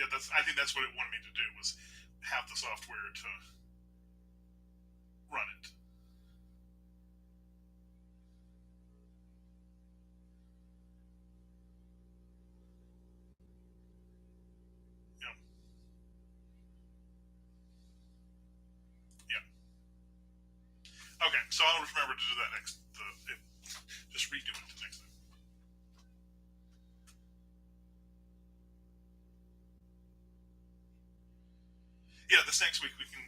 Yeah, I think that's what it wanted me to do, was have the software to run it. Yeah, yeah. Okay, so I'll remember to do that next. Just redo it the next time. Yeah, this next week we can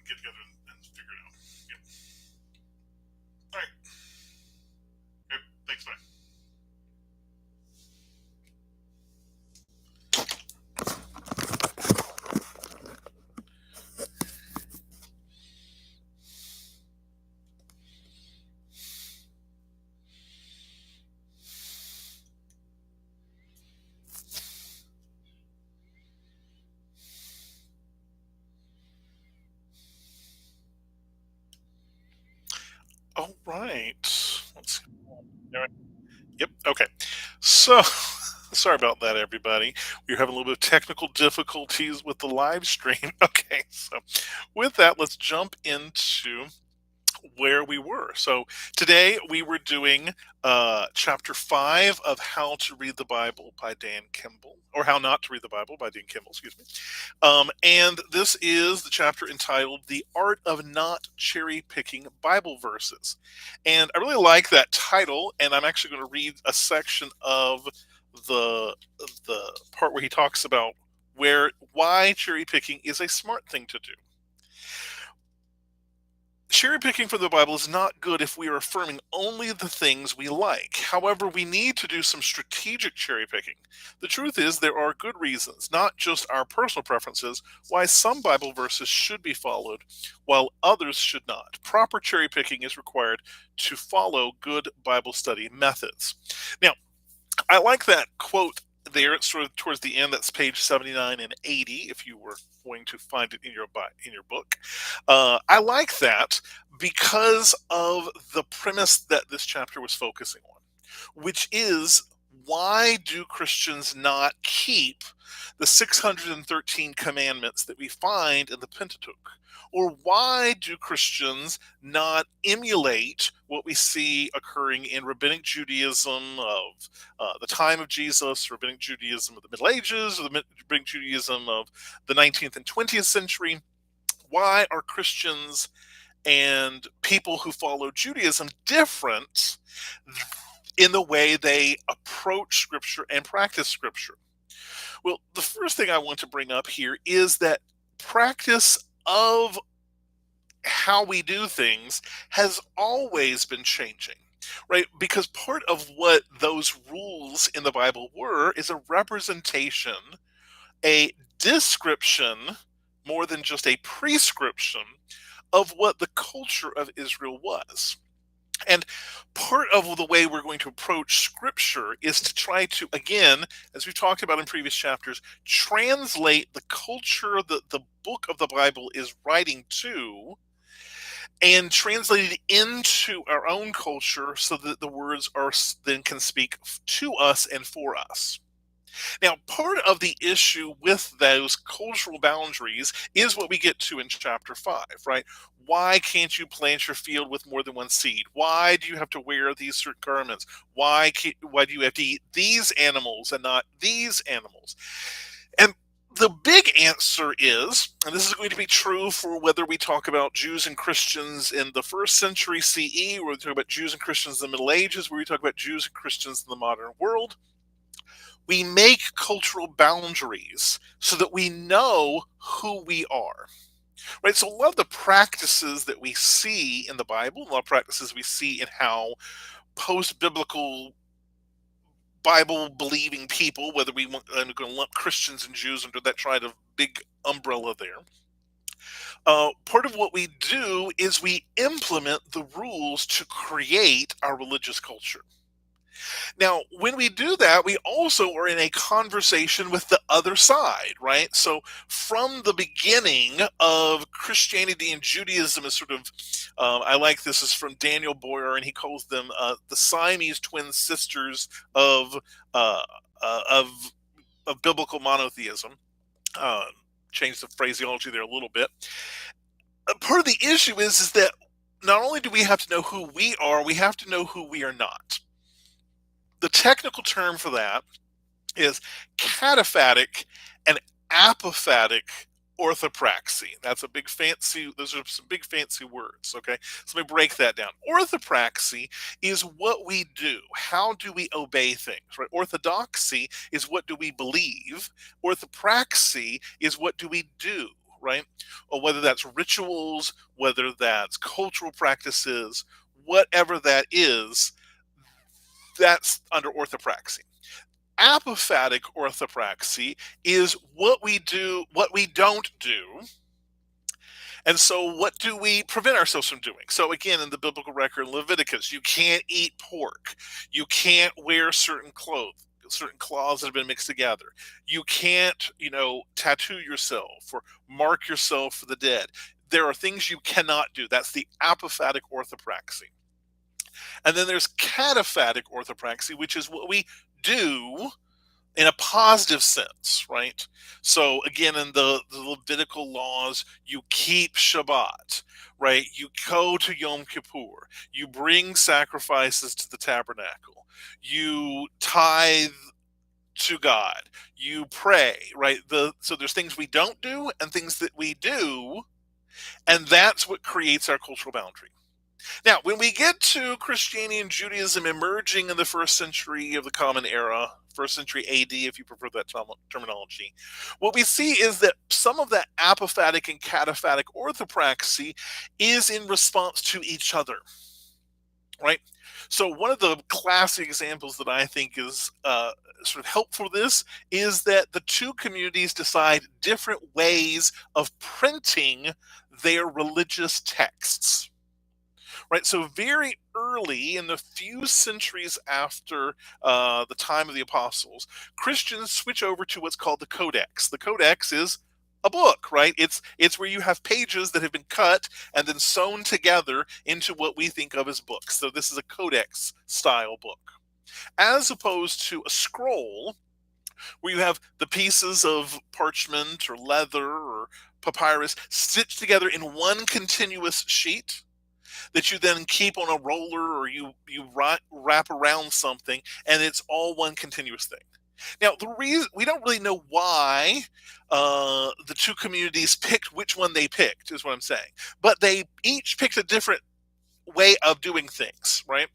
get together and figure it out. Yep. All right. Yep. Thanks. Bye. All right. Let's see. All right. Yep. Okay. So, sorry about that, everybody. We are having a little bit of technical difficulties with the live stream. Okay. So, with that, let's jump into where we were. So today we were doing chapter 5 of How to Read the Bible by Dan Kimball, or How Not to Read the Bible by Dan Kimball, excuse me. And this is the chapter entitled The Art of Not Cherry Picking Bible Verses. And I really like that title, and I'm actually going to read a section of the the part where he talks about why cherry picking is a smart thing to do. Cherry picking from the Bible is not good if we are affirming only the things we like. However, we need to do some strategic cherry picking. The truth is, there are good reasons, not just our personal preferences, why some Bible verses should be followed while others should not. Proper cherry picking is required to follow good Bible study methods. Now, I like that quote there. It's sort of towards the end. That's page 79 and 80. If you were going to find it in your book, I like that because of the premise that this chapter was focusing on, which is, why do Christians not keep the 613 commandments that we find in the Pentateuch? Or why do Christians not emulate what we see occurring in Rabbinic Judaism of the time of Jesus, Rabbinic Judaism of the Middle Ages, or the Rabbinic Judaism of the 19th and 20th century? Why are Christians and people who follow Judaism different in the way they approach Scripture and practice Scripture? Well, the first thing I want to bring up here is that practice of how we do things has always been changing, right? Because part of what those rules in the Bible were is a representation, a description, more than just a prescription of what the culture of Israel was. And part of the way we're going to approach scripture is to try to, again, as we've talked about in previous chapters, translate the culture that the book of the Bible is writing to, and translate it into our own culture so that the words are then can speak to us and for us. Now, part of the issue with those cultural boundaries is what we get to in chapter 5, right? Why can't you plant your field with more than one seed? Why do you have to wear these certain garments? Why do you have to eat these animals and not these animals? And the big answer is, and this is going to be true for whether we talk about Jews and Christians in the first century CE, or we talk about Jews and Christians in the Middle Ages, where we talk about Jews and Christians in the modern world, we make cultural boundaries so that we know who we are. Right? So a lot of the practices that we see in the Bible, a lot of practices we see in how post-biblical Bible believing people, whether I'm going to lump Christians and Jews under that tried of big umbrella there. Part of what we do is we implement the rules to create our religious culture. Now, when we do that, we also are in a conversation with the other side, right? So, from the beginning of Christianity and Judaism, is sort of, I like this, is from Daniel Boyer, and he calls them the Siamese twin sisters of uh, uh, of of biblical monotheism. Uh, change the phraseology there a little bit. Part of the issue is that not only do we have to know who we are, we have to know who we are not. The technical term for that is cataphatic and apophatic orthopraxy. That's a big fancy, those are some big fancy words, okay? So let me break that down. Orthopraxy is what we do. How do we obey things, right? Orthodoxy is what do we believe. Orthopraxy is what do we do, right? Or whether that's rituals, whether that's cultural practices, whatever that is, that's under orthopraxy. Apophatic orthopraxy is what we do, what we don't do. And so, what do we prevent ourselves from doing? So, again, in the biblical record, Leviticus, you can't eat pork. You can't wear certain clothes, certain cloths that have been mixed together. You can't, tattoo yourself or mark yourself for the dead. There are things you cannot do. That's the apophatic orthopraxy. And then there's cataphatic orthopraxy, which is what we do in a positive sense, right? So again, in the Levitical laws, you keep Shabbat, right? You go to Yom Kippur, you bring sacrifices to the tabernacle, you tithe to God, you pray, right? So there's things we don't do and things that we do, and that's what creates our cultural boundary. Now, when we get to Christianity and Judaism emerging in the first century of the Common Era, first century AD, if you prefer that terminology, what we see is that some of that apophatic and cataphatic orthopraxy is in response to each other, right? So, one of the classic examples that I think is sort of helpful for this is that the two communities decide different ways of printing their religious texts, right? So very early in the few centuries after the time of the apostles, Christians switch over to what's called the Codex. The Codex is a book, right? It's where you have pages that have been cut and then sewn together into what we think of as books. So this is a Codex style book, as opposed to a scroll where you have the pieces of parchment or leather or papyrus stitched together in one continuous sheet that you then keep on a roller, or you wrap around something, and it's all one continuous thing. Now, the reason we don't really know why the two communities picked which one they picked is what I'm saying, but they each picked a different way of doing things, right?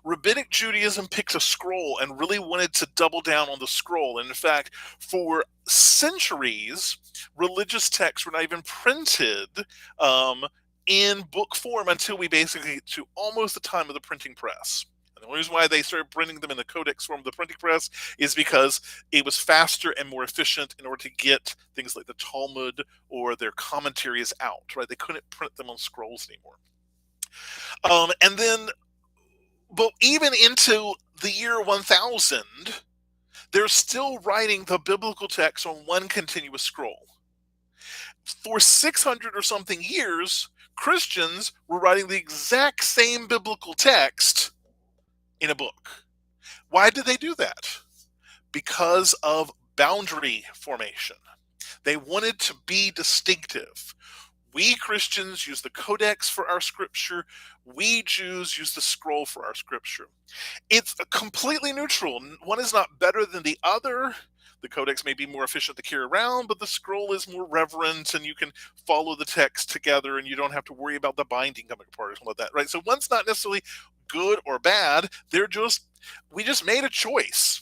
Rabbinic Judaism picked a scroll and really wanted to double down on the scroll. And in fact, for centuries, religious texts were not even printed um, in book form until we basically to almost the time of the printing press. And the reason why they started printing them in the codex form of the printing press is because it was faster and more efficient in order to get things like the Talmud or their commentaries out, right? They couldn't print them on scrolls anymore. And then, but even into the year 1000, they're still writing the biblical text on one continuous scroll. For 600 or something years, Christians were writing the exact same biblical text in a book. Why did they do that? Because of boundary formation. They wanted to be distinctive. We Christians use the Codex for our scripture. We Jews use the scroll for our scripture. It's completely neutral. One is not better than the other. The Codex may be more efficient to carry around, but the scroll is more reverent, and you can follow the text together, and you don't have to worry about the binding coming apart or something like that, right? So one's not necessarily good or bad. We just made a choice.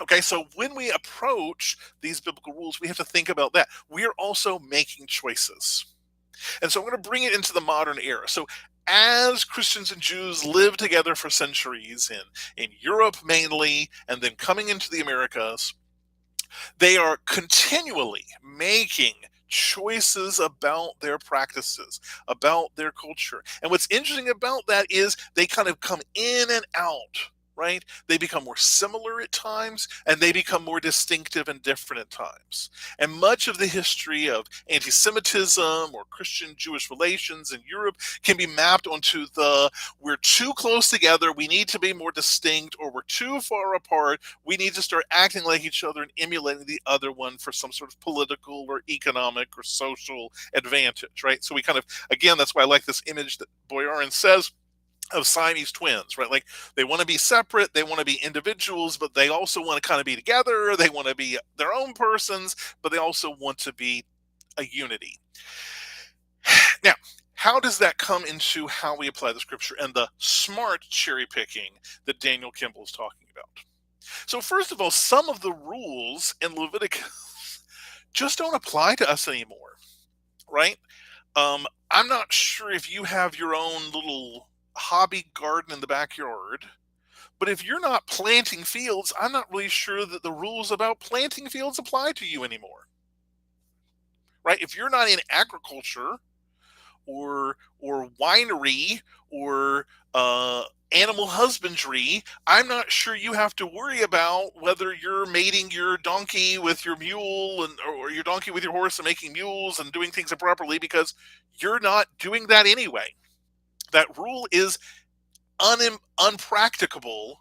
Okay, so when we approach these biblical rules, we have to think about that. We are also making choices. And so I'm going to bring it into the modern era. So as Christians and Jews lived together for centuries in Europe mainly, and then coming into the Americas, they are continually making choices about their practices, about their culture. And what's interesting about that is they kind of come in and out, right? They become more similar at times, and they become more distinctive and different at times. And much of the history of anti Semitism or Christian Jewish relations in Europe can be mapped onto the we're too close together, we need to be more distinct, or we're too far apart, we need to start acting like each other and emulating the other one for some sort of political or economic or social advantage, right? So we kind of, again, that's why I like this image that Boyarin says of Siamese twins, right? Like they want to be separate, they want to be individuals, but they also want to kind of be together. They want to be their own persons, but they also want to be a unity. Now, how does that come into how we apply the scripture and the smart cherry picking that Daniel Kimball is talking about? So, first of all, some of the rules in Leviticus just don't apply to us anymore, right? I'm not sure if you have your own little hobby garden in the backyard, but if you're not planting fields, I'm not really sure that the rules about planting fields apply to you anymore, right? If you're not in agriculture or winery or animal husbandry, I'm not sure you have to worry about whether you're mating your donkey with your mule and or your donkey with your horse and making mules and doing things improperly because you're not doing that anyway. That rule is unpracticable,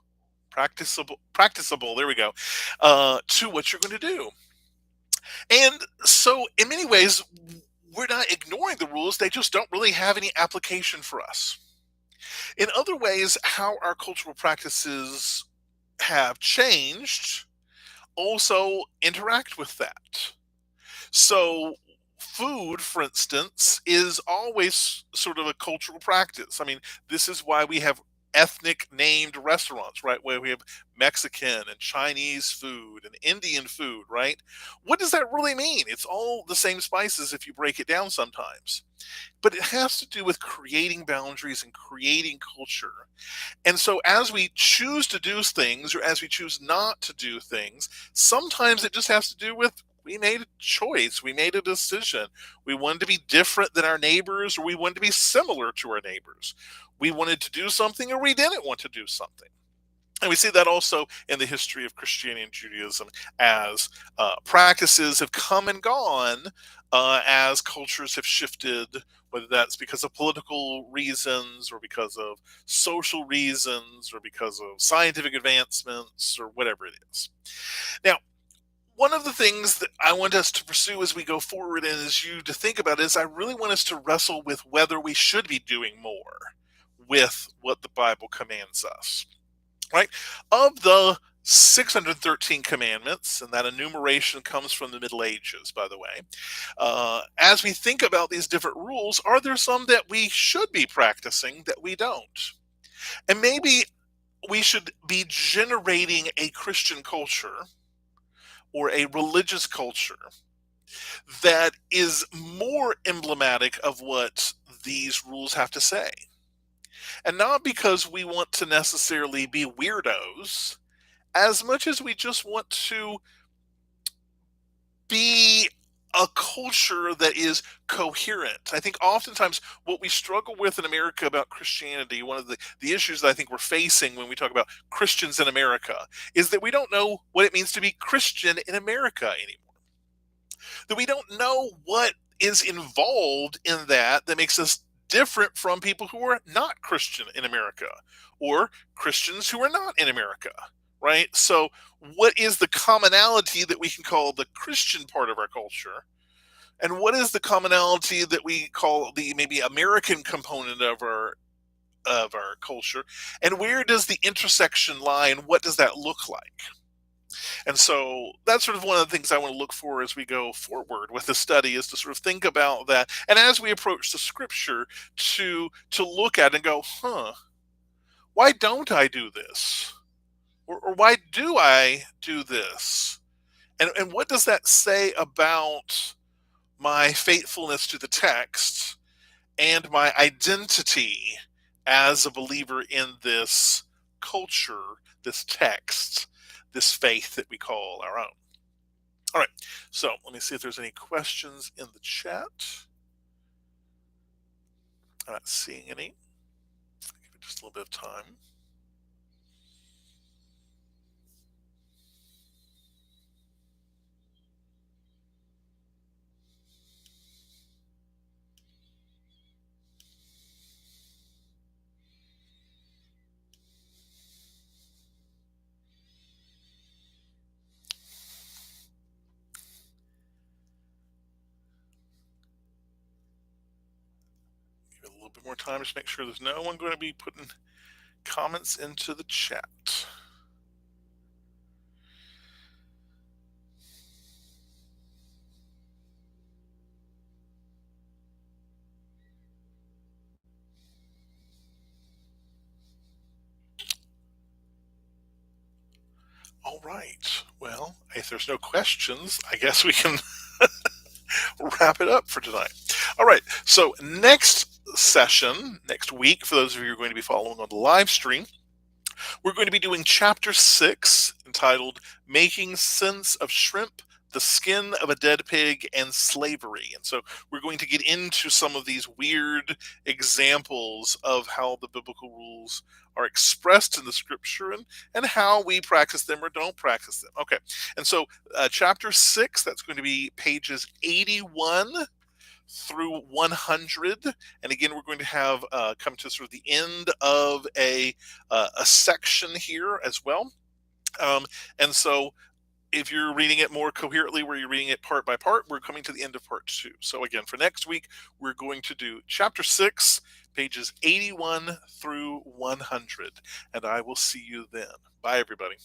practicable. There we go. To what you're going to do, and so in many ways, we're not ignoring the rules. They just don't really have any application for us. In other ways, how our cultural practices have changed also interact with that. So, food, for instance, is always sort of a cultural practice. I mean, this is why we have ethnic named restaurants, right? Where we have Mexican and Chinese food and Indian food, right? What does that really mean? It's all the same spices if you break it down sometimes. But it has to do with creating boundaries and creating culture. And so, as we choose to do things or as we choose not to do things, sometimes it just has to do with we made a choice, we made a decision. We wanted to be different than our neighbors, or we wanted to be similar to our neighbors. We wanted to do something, or we didn't want to do something. And we see that also in the history of Christianity and Judaism as practices have come and gone as cultures have shifted, whether that's because of political reasons or because of social reasons or because of scientific advancements or whatever it is. Now, one of the things that I want us to pursue as we go forward and as you to think about is I really want us to wrestle with whether we should be doing more with what the Bible commands us, right? Of the 613 commandments, and that enumeration comes from the Middle Ages, by the way. As we think about these different rules, are there some that we should be practicing that we don't? And maybe we should be generating a Christian culture or a religious culture that is more emblematic of what these rules have to say. And not because we want to necessarily be weirdos, as much as we just want to be a culture that is coherent. I think oftentimes what we struggle with in America about Christianity, one of the issues that I think we're facing when we talk about Christians in America, is that we don't know what it means to be Christian in America anymore. That we don't know what is involved in that makes us different from people who are not Christian in America or Christians who are not in America, right? So, what is the commonality that we can call the Christian part of our culture? And what is the commonality that we call the maybe American component of our culture? And where does the intersection lie and what does that look like? And so that's sort of one of the things I want to look for as we go forward with the study is to sort of think about that. And as we approach the scripture to look at and go, why don't I do this? Or why do I do this? And what does that say about my faithfulness to the text and my identity as a believer in this culture, this text, this faith that we call our own? All right, so let me see if there's any questions in the chat. I'm not seeing any. Give it just a little bit of time. little bit more time just to make sure there's no one going to be putting comments into the chat. All right. Well, if there's no questions, I guess we can wrap it up for tonight. All right. So next session, next week, for those of you who are going to be following on the live stream, we're going to be doing chapter 6, entitled Making Sense of Shrimp, the Skin of a Dead Pig, and Slavery. And so we're going to get into some of these weird examples of how the biblical rules are expressed in the scripture, and how we practice them or don't practice them. Okay. And so chapter 6, that's going to be pages 81 through 100. And again, we're going to have come to sort of the end of a section here as well. And so if you're reading it more coherently, where you're reading it part by part, we're coming to the end of part 2. So again, for next week, we're going to do chapter 6, pages 81 through 100. And I will see you then. Bye, everybody.